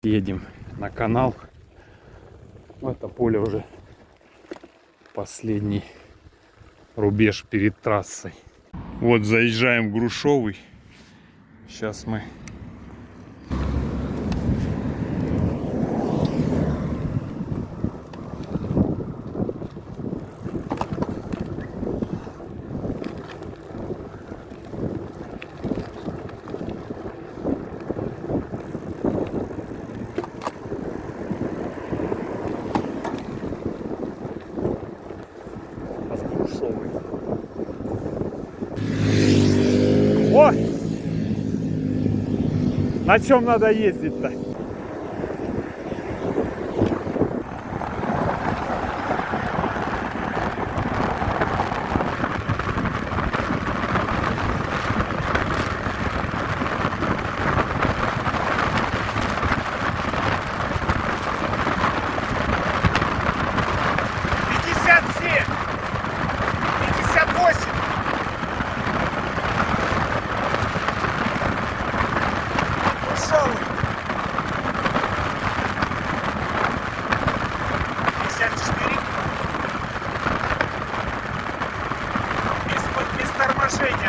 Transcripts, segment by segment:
Едем на канал. Это поле уже последний рубеж перед трассой. Вот заезжаем в Грушовый. Сейчас мы Грушовый. О! На чем надо ездить-то?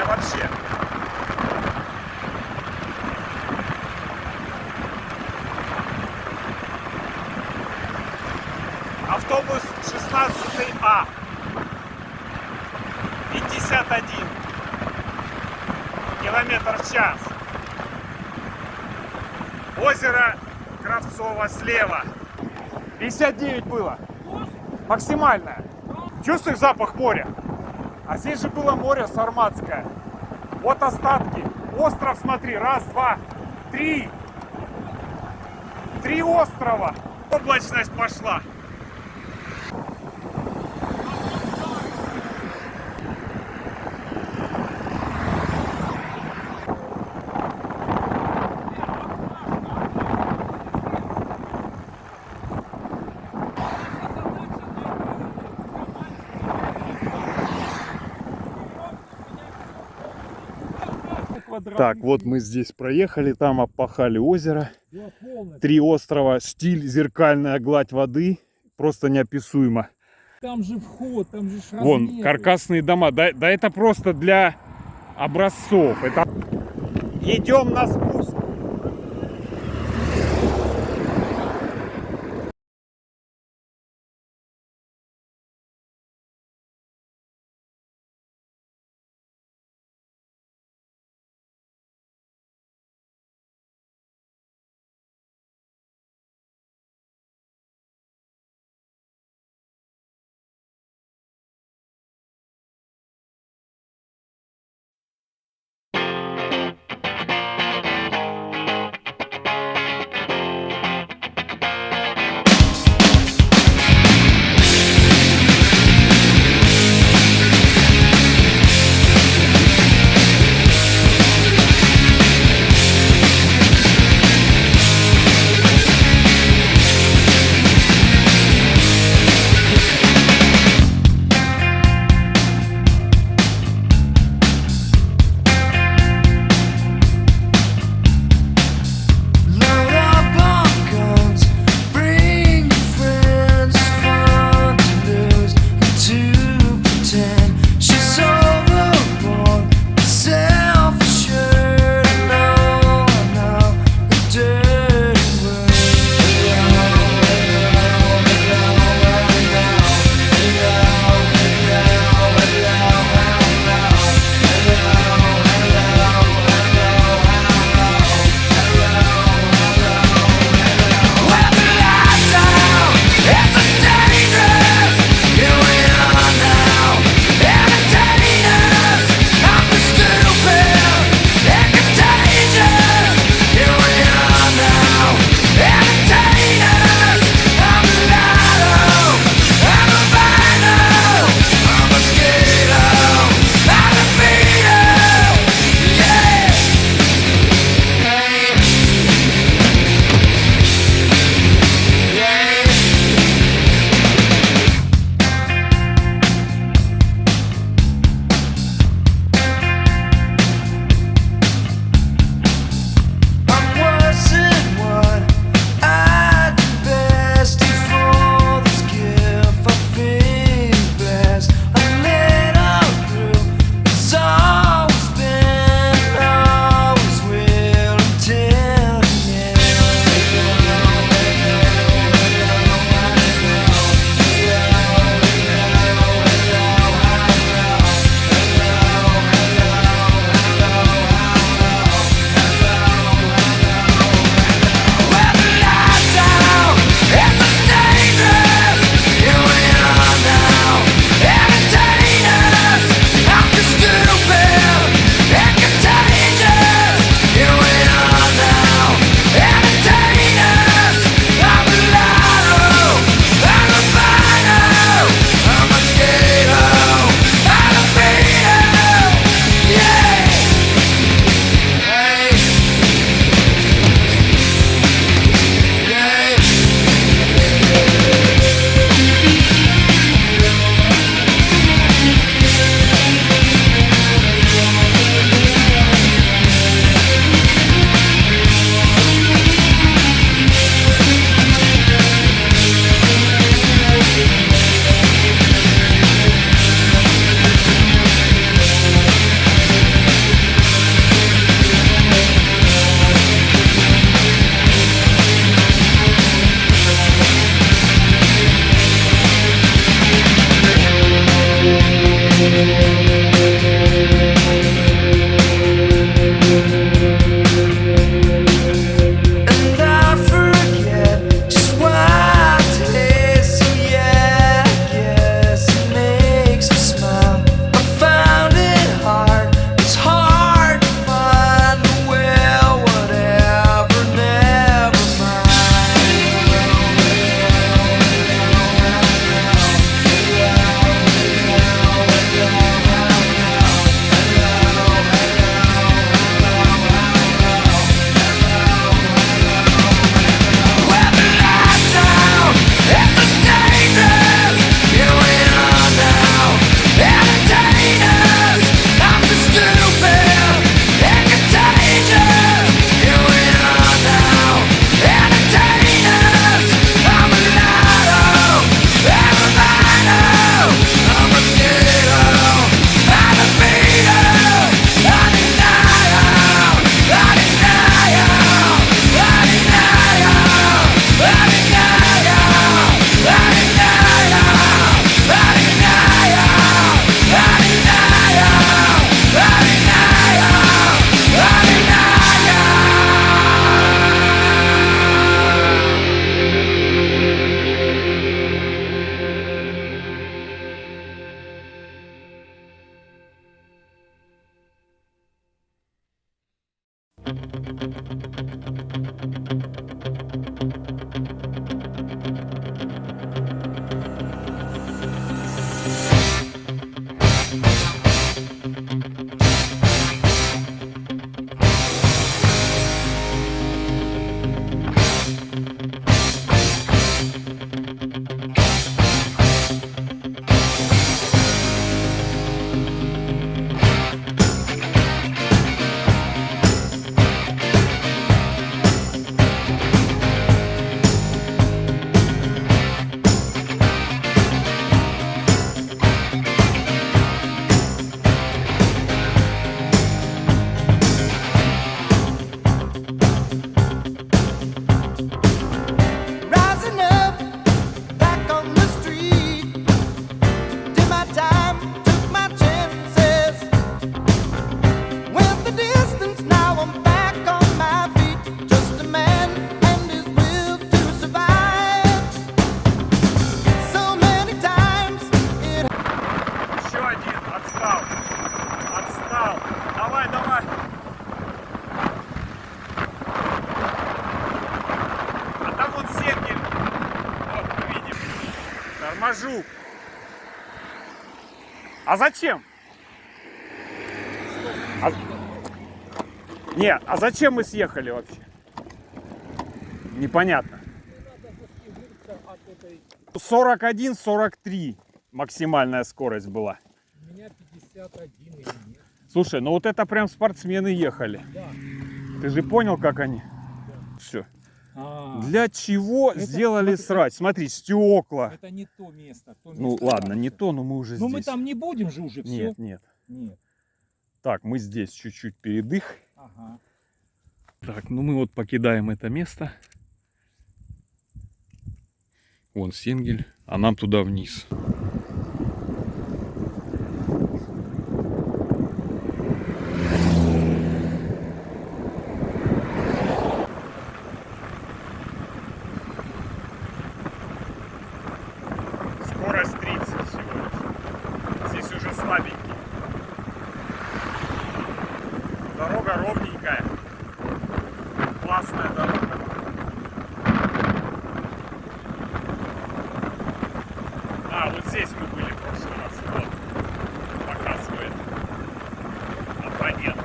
Вообще. Автобус 16А. 51 километр в час. Озеро Кравцово слева. 59 было. Максимальное. Чувствуешь запах моря? А здесь же было море Сарматское. Вот остатки. Остров, смотри. Раз, два, три. 3 острова. Облачность пошла. Так, вот мы здесь проехали, там опахали озеро. 3 острова, стиль, зеркальная гладь воды, просто неописуемо. Там же вход, там же размеры. Вон, каркасные дома, да это просто для образцов. Это... Идем на спуск. Rising up, back on the street. Did my time, took my chances. Went the distance, now I'm back on my feet. Just a man and his will to survive. So many times it Еще один, отстал. Отстал. Давай, давай. А там вот Сенгель. Вот, мы видим. Торможу. А зачем? Не, а зачем мы съехали вообще? Непонятно. 41-43 максимальная скорость была. У меня 51 или нет. Слушай, ну вот это прям спортсмены ехали. Да. Ты же понял, как они? Все. А, Для чего Это- сделали смотри, срач? Смотри, стекла. это не то место. То Ну место ладно, раньше. не то, но мы уже Ну здесь. мы там не будем же уже, все. Нет, нет. Нет. Так, мы здесь чуть-чуть передых. Ага. Так, ну мы вот покидаем это место. Вон Сенгель, а нам туда вниз. Скорость 30 всего лишь. Здесь уже слабенький. Дорога ровненькая. Классная дорога. А, вот здесь мы были в прошлый раз. Вот. Показывает. Абонент.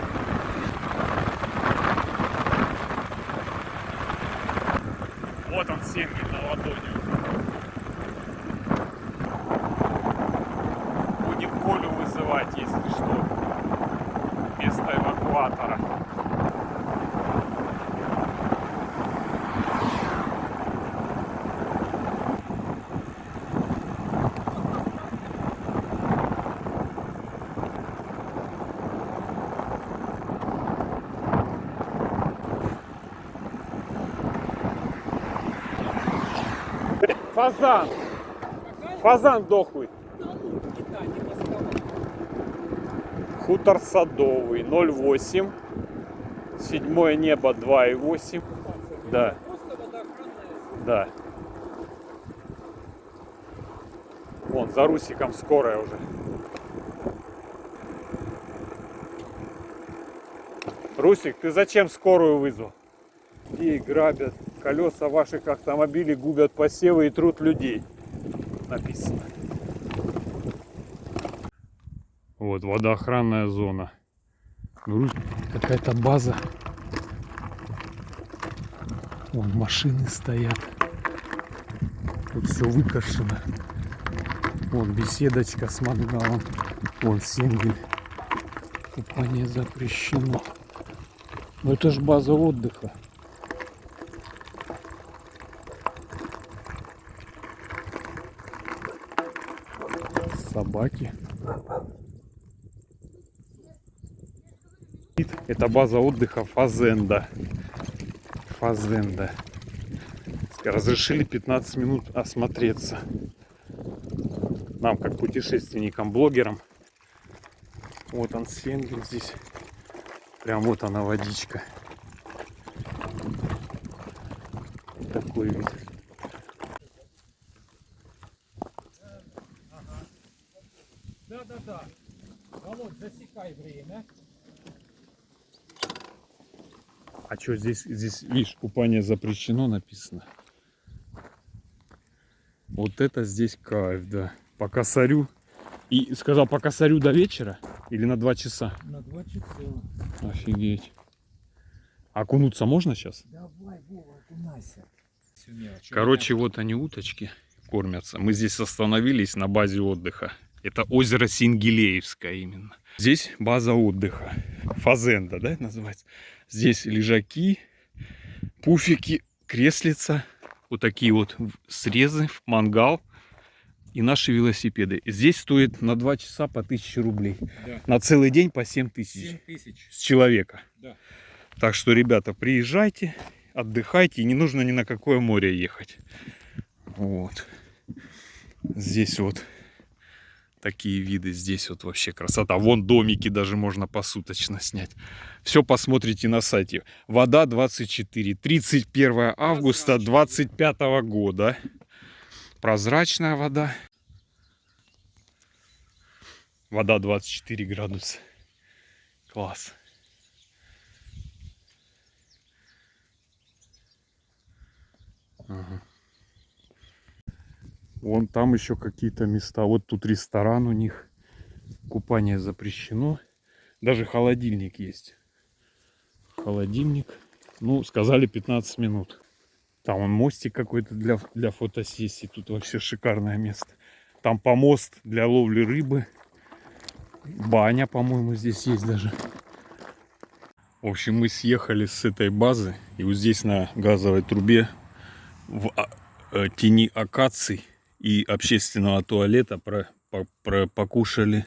Вот он, Сенгель на ладони. Будем Колю вызывать, если что. Вместо эвакуатора. Фазан! Фазан дохлый. Хутор Садовый 0,8. Седьмое небо 2,8. Да. Да. Вон, за Русиком скорая уже. Русик, ты зачем скорую вызвал? Людей грабят, колеса ваших автомобилей губят посевы и труд людей. Написано. Вот водоохранная зона. Какая-то база. Вон машины стоят. Тут все выкашено. Вон беседочка с мангалом. Вон Сенгель. Купание запрещено. Но это ж база отдыха. Собаки. Это база отдыха Фазенда. Фазенда. Разрешили 15 минут осмотреться. Нам, как путешественникам, блогерам. Вот он, Сенгель здесь. Прям вот она, водичка. Такой вид. Да. Володь, засекай время. А что здесь, видишь, купание запрещено написано. Вот это здесь кайф, да. По косарю. И сказал, по косарю до вечера или на 2 часа? На 2 часа. Офигеть. Окунуться можно сейчас? Давай, Вова, окунайся. Всё мелочь. Короче, вот они уточки кормятся. Мы здесь остановились на базе отдыха. Это озеро Сингелеевское именно. Здесь база отдыха. Фазенда, да, это называется? Здесь лежаки, пуфики, креслица. Вот такие вот срезы, мангал и наши велосипеды. Здесь стоит на 2 часа по 1000 рублей. Да. На целый день по 7000 7000. с человека. Да. Так что, ребята, приезжайте, отдыхайте. И не нужно ни на какое море ехать. Вот. Здесь вот такие виды. Здесь вот вообще красота. Вон домики даже можно посуточно снять. Все посмотрите на сайте. Вода 24. 31 августа 25 года. Прозрачная вода. Вода 24 градуса. Класс. Ага. Вон там еще какие-то места. Вот тут ресторан у них. Купание запрещено. Даже холодильник есть. Холодильник. Ну, сказали 15 минут. Там вон мостик какой-то для фотосессии. Тут вообще шикарное место. Там помост для ловли рыбы. Баня, по-моему, здесь есть даже. В общем, мы съехали с этой базы. И вот здесь на газовой трубе в тени акаций и общественного туалета покушали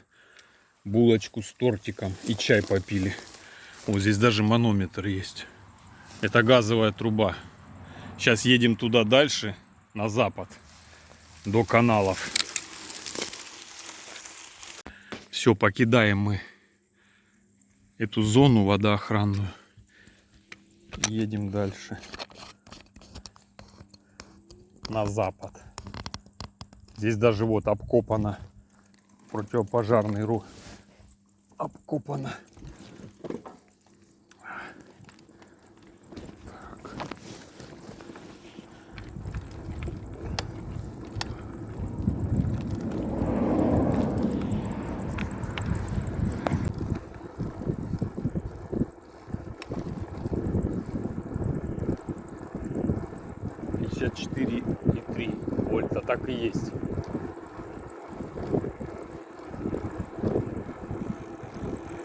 булочку с тортиком и чай попили. Вот здесь даже манометр есть. Это газовая труба. Сейчас едем туда дальше, на запад, до каналов. Все, покидаем мы эту зону водоохранную. Едем дальше. На запад. Здесь даже вот обкопано противопожарный рух. Обкопано. Так. Вольта, так и есть.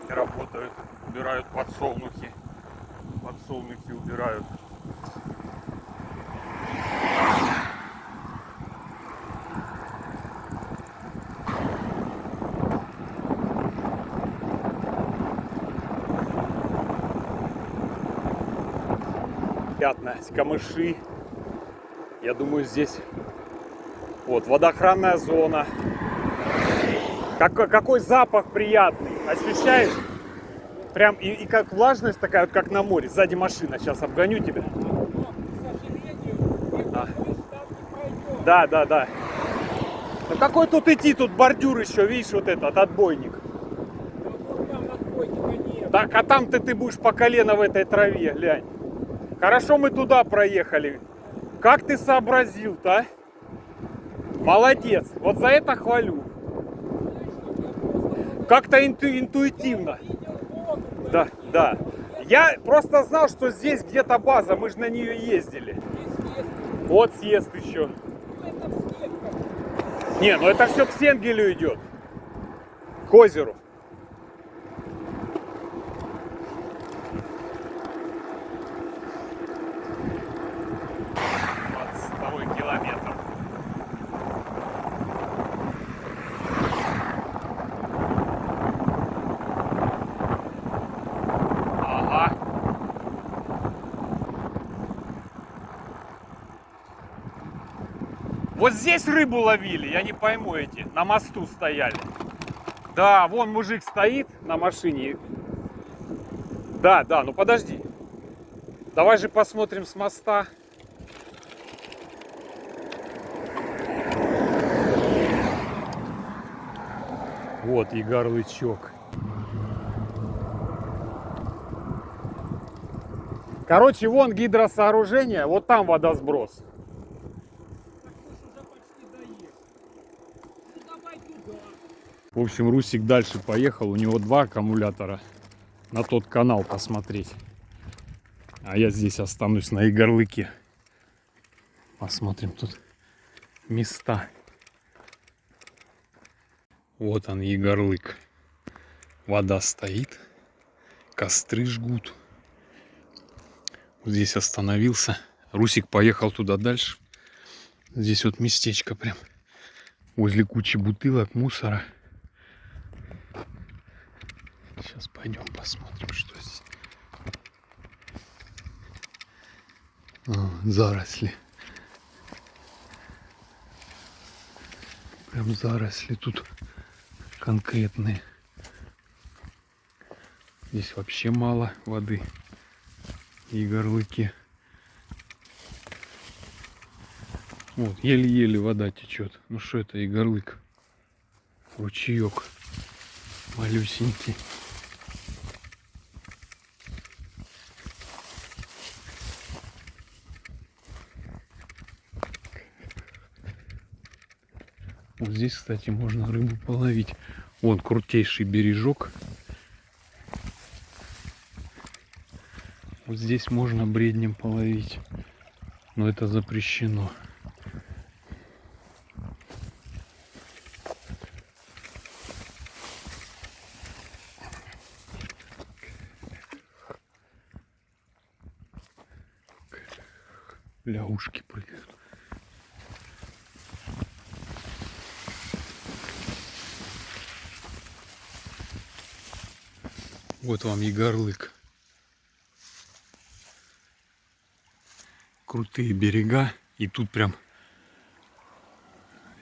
Работают, убирают подсолнухи. Подсолнухи убирают. Пятна, камыши. Я думаю, здесь вот водоохранная зона. Какой запах приятный. Ощущаешь? Прям и как влажность такая, вот как на море. Сзади машина. Сейчас обгоню тебя. Да, да, да. Ну какой тут идти? Тут бордюр еще, видишь, вот этот отбойник. Так, а там-то ты будешь по колено в этой траве, глянь. Хорошо мы туда проехали. Как ты сообразил-то, а? Молодец. Вот за это хвалю. Как-то интуитивно. Да, да. Я просто знал, что здесь где-то база. Мы же на нее ездили. Вот съезд еще. Не, ну это все к Сенгелю идет. К озеру. Километр. Ага. Вот здесь рыбу ловили, я не пойму эти, на мосту стояли. Да, вон мужик стоит на машине. Да, да, ну подожди. Давай же посмотрим с моста. Вот Егорлычок. Короче, вон гидросооружение, вот там водосброс. В общем, Русик дальше поехал, у него 2 аккумулятора. На тот канал посмотреть. А я здесь останусь на Игорлыке. Посмотрим тут места. Вот он, Егорлык. Вода стоит. Костры жгут. Вот здесь остановился. Русик поехал туда дальше. Здесь вот местечко прям. Возле кучи бутылок, мусора. Сейчас пойдем посмотрим, что здесь. Заросли. Прям заросли тут конкретные. Здесь вообще мало воды. Егорлыки. Вот, еле-еле вода течет. Ну что это, Егорлык? Ручеек малюсенький. Вот здесь, кстати, можно рыбу половить. Вон крутейший бережок. Вот здесь можно бреднем половить. Но это запрещено. Ляушки прыгают. Вот вам Егорлык. Крутые берега. И тут прям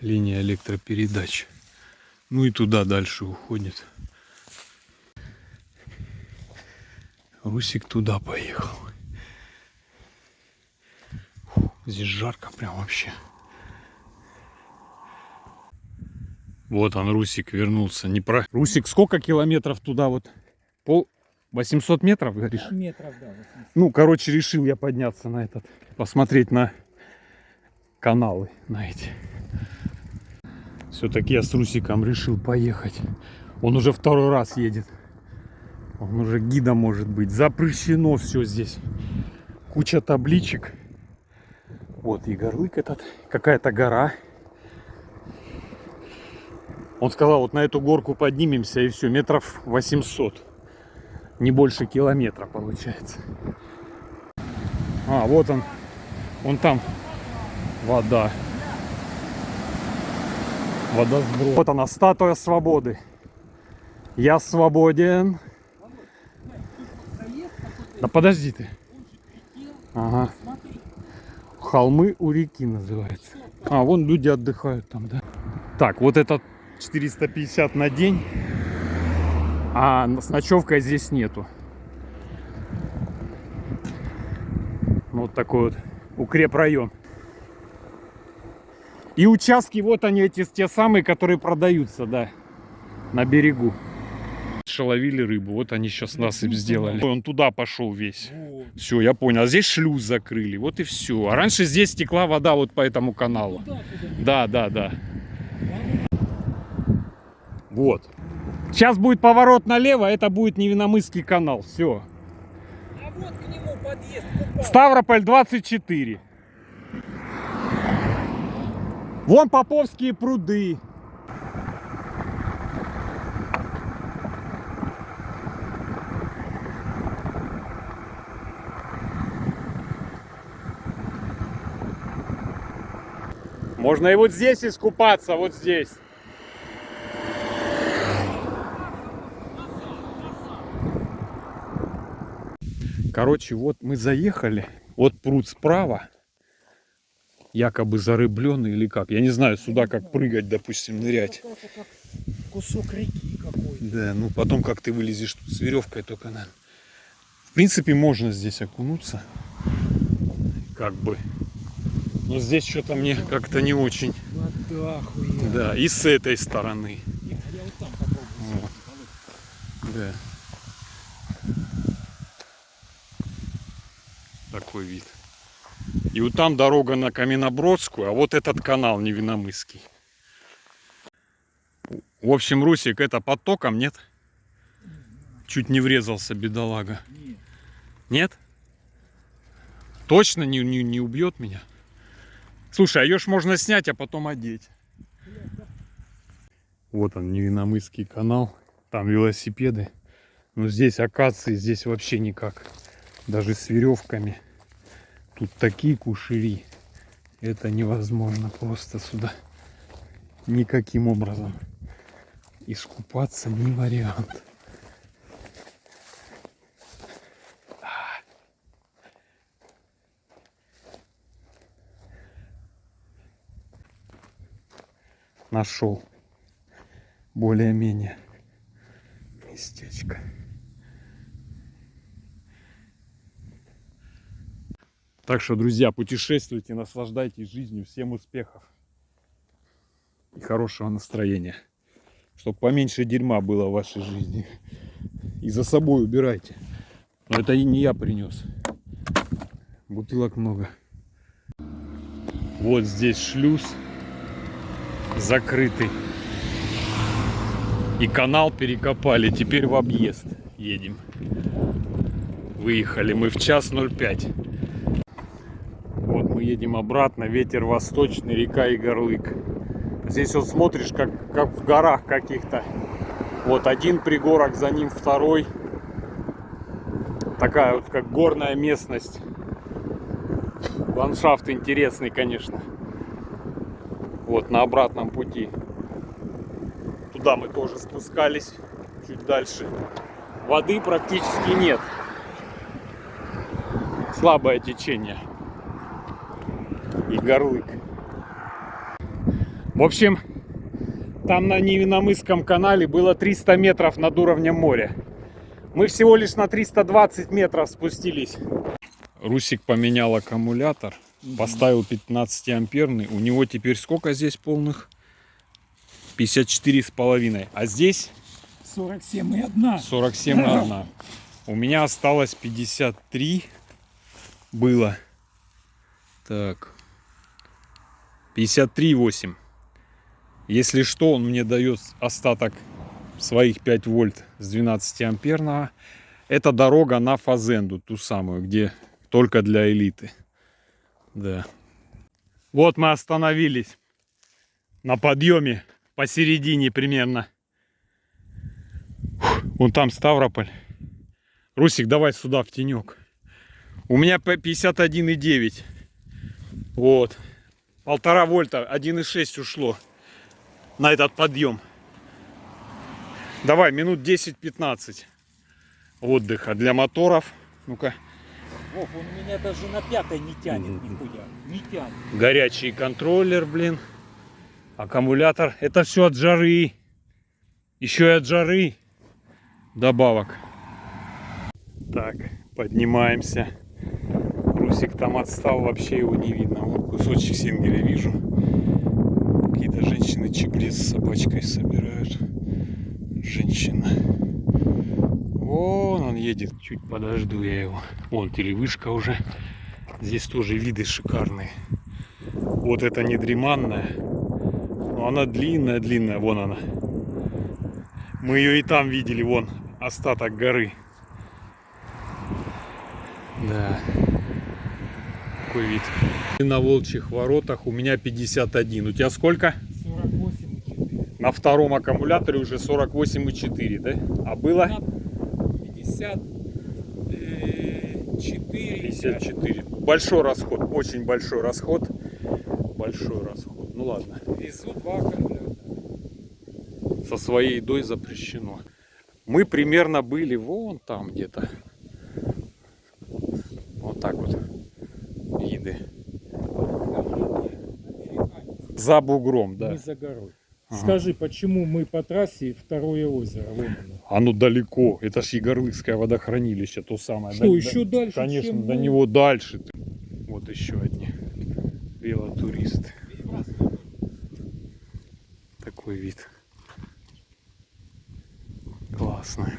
линия электропередач. Ну и туда дальше уходит. Русик туда поехал. Фу, здесь жарко прям вообще. Вот он, Русик, вернулся. Русик, сколько километров туда вот? 800 метров, говоришь? Метров, да. 80. Ну, короче, решил я подняться на этот. Посмотреть на каналы, на эти. Все-таки я с Русиком решил поехать. Он уже 2-й раз едет. Он уже гидом может быть. Запрещено все здесь. Куча табличек. Вот Егорлык этот. Какая-то гора. Он сказал, вот на эту горку поднимемся и все. Метров 800. Не больше километра получается. А, вот он. Вон там вода. Водосброс. Вот она, статуя свободы. Я свободен. Да подожди ты. Ага. Холмы у реки называется. А, вон люди отдыхают там, да. Так, вот это 450 на день. А с ночевкой здесь нету. Вот такой вот укрепрайон. И участки, вот они, эти те самые, которые продаются, да, на берегу. Ловили рыбу, вот они сейчас насыпь сделали. Он туда пошел весь. Вот. Все, я понял. А здесь шлюз закрыли, вот и все. А раньше здесь текла вода вот по этому каналу. Да, да, да. Вот. Сейчас будет поворот налево, это будет Невиномысский канал. Все. А вот к нему подъезд. Ставрополь 24. Вон Поповские пруды. Можно и вот здесь искупаться, вот здесь. Короче, вот мы заехали. Вот пруд справа. Якобы зарыбленный или как. Я не знаю, сюда как прыгать, допустим, нырять. Как кусок реки какой-то. Да, ну потом как ты вылезешь тут с веревкой только, наверное. В принципе, можно здесь окунуться. Как бы. Но здесь что-то мне как-то не очень. Вода охуенная. Да, и с этой стороны. Я вот там попробую. Вот. Да. Такой вид. И вот там дорога на Каменнобродскую, а вот этот канал Невиномысский. В общем, Русик, это под током, нет? Чуть не врезался, бедолага. Нет. Нет? Точно не убьет меня? Слушай, а ее ж можно снять, а потом одеть. Вот он, Невиномысский канал. Там велосипеды. Но здесь акации, здесь вообще никак. Даже с веревками. Тут такие кушери. Это невозможно просто сюда. Никаким образом. Искупаться не вариант. Нашел более-менее местечко. Так что, друзья, путешествуйте, наслаждайтесь жизнью. Всем успехов и хорошего настроения. Чтобы поменьше дерьма было в вашей жизни. И за собой убирайте. Но это и не я принес. Бутылок много. Вот здесь шлюз закрытый. И канал перекопали. Теперь в объезд едем. Выехали мы в 1:05. Вот мы едем обратно. Ветер восточный, река Игорлык. Здесь вот смотришь, как в горах каких-то. Вот один пригорок, за ним второй. Такая вот как горная местность. Ландшафт интересный, конечно. Вот на обратном пути. Туда мы тоже спускались, чуть дальше. Воды практически нет. Слабое течение. Игорлык. В общем, там на Невиномысском канале было 300 метров над уровнем моря. Мы всего лишь на 320 метров спустились. Русик поменял аккумулятор. Поставил 15-амперный. У него теперь сколько здесь полных? 54,5. А здесь 47,1. 47,1. У меня осталось 53. Было. Так. 53,8. Если что, он мне дает остаток своих 5 вольт с 12-амперного. Это дорога на Фазенду, ту самую, где только для элиты. Да. Вот мы остановились на подъеме посередине примерно. Вон там Ставрополь. Русик, давай сюда в тенек. У меня 51,9. Вот. 1,5 вольта, 1,6 ушло на этот подъем. Давай, минут 10-15 отдыха для моторов. Ну-ка. Вов, он меня даже на 5-й не тянет нихуя. Не тянет. Горячий контроллер, блин. Аккумулятор. Это все от жары. Еще и от жары добавок. Так, поднимаемся. Русик там отстал, вообще его не видно. Вот кусочек сингеля вижу. Какие-то женщины чебрец с собачкой собирают. Женщина. Вон он едет. Чуть подожду я его. Вон телевышка уже. Здесь тоже виды шикарные. Вот это недреманная. Но она длинная. Вон она. Мы ее и там видели. Вон остаток горы. Да. Такой вид. И на Волчьих воротах у меня 51. У тебя сколько? 48,4. На втором аккумуляторе уже 48,4, да? А было? 54. 54. Большой расход, очень большой расход. Большой расход. Ну ладно. Везу 2 аккумулятора. Со своей едой запрещено. Мы примерно были вон там где-то. Вот так вот. Виды. За бугром, да. Мы за горой. Ага. Скажи, почему мы по трассе второе озеро? Вон оно. Оно далеко. Это ж Егорлыкское водохранилище, то самое. Что, еще дальше, Конечно, чем до мы? него дальше. Вот еще одни велотуристы. Такой вид. Классно.